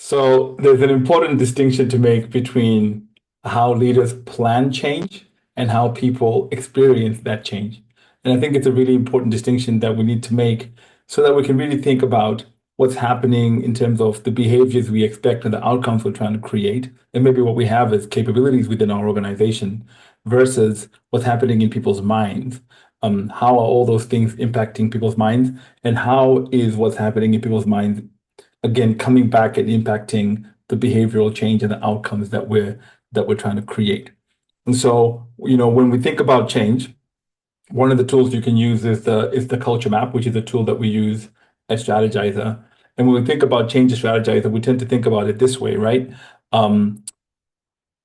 So there's an important distinction to make between how leaders plan change and how people experience that change. And I think it's a really important distinction that we need to make so that we can really think about what's happening in terms of the behaviors we expect and the outcomes we're trying to create, and maybe what we have as capabilities within our organization versus what's happening in people's minds. How are all those things impacting people's minds, and how is what's happening in people's minds again coming back and impacting the behavioral change and the outcomes that we're trying to create. And so, when we think about change, one of the tools you can use is the culture map, which is a tool that we use at Strategizer. And when we think about change at Strategizer, we tend to think about it this way, right?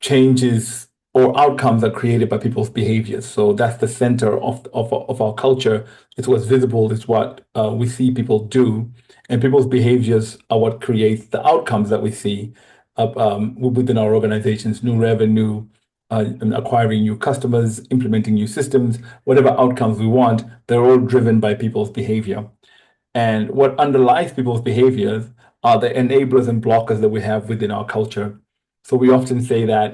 Changes or outcomes are created by people's behaviors. So that's the center of our culture. It's what's visible, it's what we see people do. And people's behaviors are what creates the outcomes that we see within our organizations: new revenue, and acquiring new customers, implementing new systems, whatever outcomes we want, they're all driven by people's behavior. And what underlies people's behaviors are the enablers and blockers that we have within our culture. So we often say that,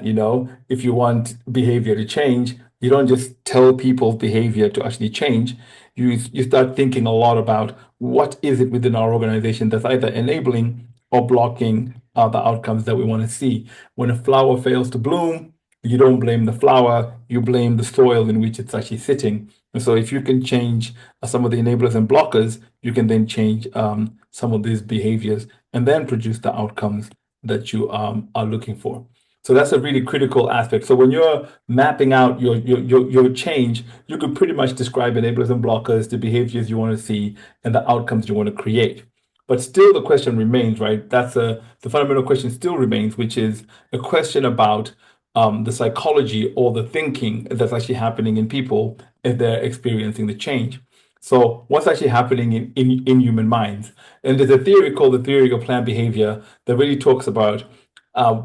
if you want behavior to change, you don't just tell people's behavior to actually change. You start thinking a lot about what is it within our organization that's either enabling or blocking the outcomes that we want to see. When a flower fails to bloom, you don't blame the flower, you blame the soil in which it's actually sitting. And so if you can change some of the enablers and blockers, you can then change some of these behaviors and then produce the outcomes that you are looking for. So that's a really critical aspect. So when you're mapping out your change, you could pretty much describe enablers and blockers, the behaviors you want to see, and the outcomes you want to create. But still, the question remains, right? The fundamental question still remains, which is a question about the psychology or the thinking that's actually happening in people as they're experiencing the change. So what's actually happening in human minds? And there's a theory called the theory of planned behavior that really talks about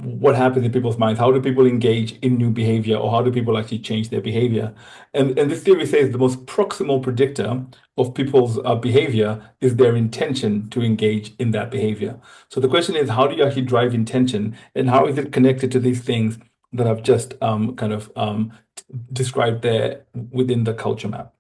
what happens in people's minds. How do people engage in new behavior, or how do people actually change their behavior? And this theory says the most proximal predictor of people's behavior is their intention to engage in that behavior. So the question is, how do you actually drive intention, and how is it connected to these things that I've just described there within the culture map?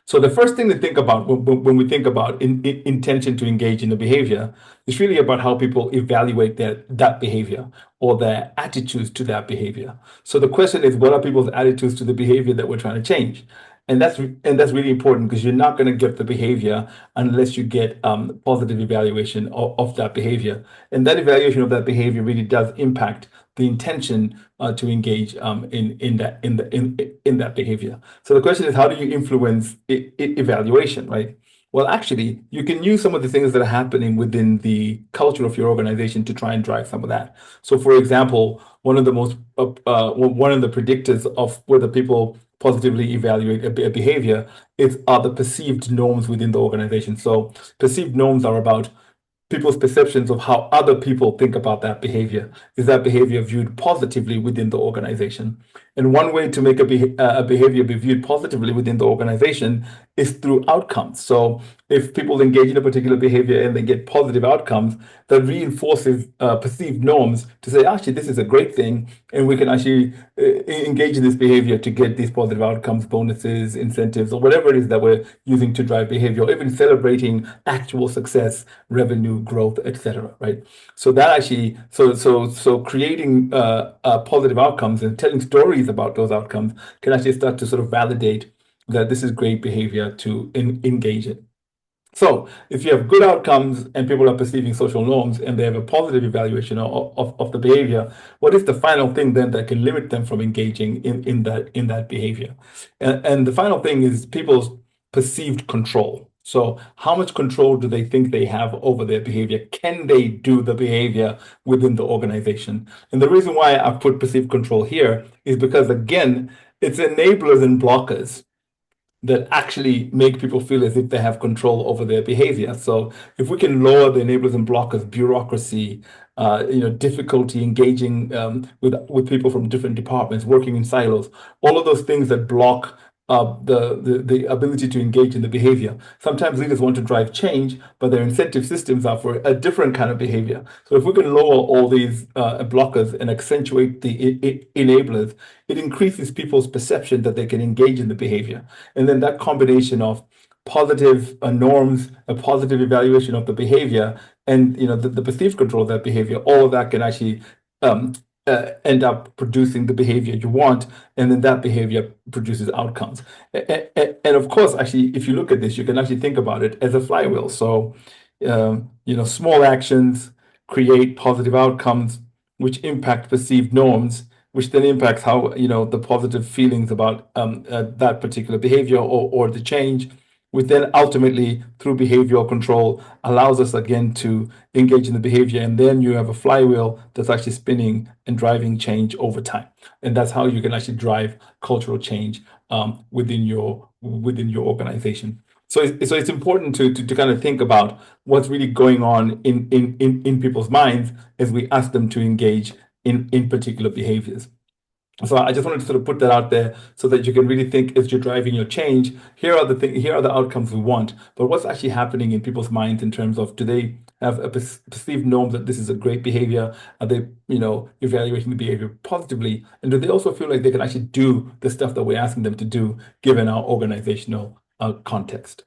So the first thing to think about when we think about intention to engage in the behavior is really about how people evaluate that behavior or their attitudes to that behavior. So the question is, what are people's attitudes to the behavior that we're trying to change? And that's really important, because you're not going to get the behavior unless you get positive evaluation of that behavior. And that evaluation of that behavior really does impact the intention to engage in that behavior. So the question is, how do you influence evaluation, right? Well, actually, you can use some of the things that are happening within the culture of your organization to try and drive some of that. So, for example, one of the predictors of whether people positively evaluate a behavior are the perceived norms within the organization. So, perceived norms are about people's perceptions of how other people think about that behavior. Is that behavior viewed positively within the organization? And one way to make a behavior be viewed positively within the organization is through outcomes. So if people engage in a particular behavior and they get positive outcomes, that reinforces perceived norms to say, actually, this is a great thing, and we can actually engage in this behavior to get these positive outcomes, bonuses, incentives, or whatever it is that we're using to drive behavior, or even celebrating actual success, revenue growth, etc. Right? So that actually, so creating positive outcomes and telling stories about those outcomes can actually start to sort of validate that this is great behavior to engage in. So if you have good outcomes and people are perceiving social norms and they have a positive evaluation of the behavior, what is the final thing then that can limit them from engaging in that behavior? And the final thing is people's perceived control. So how much control do they think they have over their behavior? Can they do the behavior within the organization? And the reason why I've put perceived control here is because, again, it's enablers and blockers that actually make people feel as if they have control over their behavior. So if we can lower the enablers and blockers, bureaucracy, difficulty engaging with people from different departments, working in silos, all of those things that block the ability to engage in the behavior. Sometimes leaders want to drive change, but their incentive systems are for a different kind of behavior. So if we can lower all these blockers and accentuate the enablers, it increases people's perception that they can engage in the behavior. And then that combination of positive norms, a positive evaluation of the behavior, and the perceived control of that behavior, all of that can actually um, end up producing the behavior you want, and then that behavior produces outcomes. And of course, actually, if you look at this, you can actually think about it as a flywheel. So, small actions create positive outcomes, which impact perceived norms, which then impacts how the positive feelings about that particular behavior or the change, which then ultimately through behavioral control allows us again to engage in the behavior, and then you have a flywheel that's actually spinning and driving change over time, and that's how you can actually drive cultural change within your organization. So it's important to kind of think about what's really going on in people's minds as we ask them to engage in particular behaviors. So I just wanted to sort of put that out there so that you can really think as you're driving your change, here are the outcomes we want, but what's actually happening in people's minds in terms of, do they have a perceived norm that this is a great behavior? Are they, evaluating the behavior positively? And do they also feel like they can actually do the stuff that we're asking them to do given our organizational context?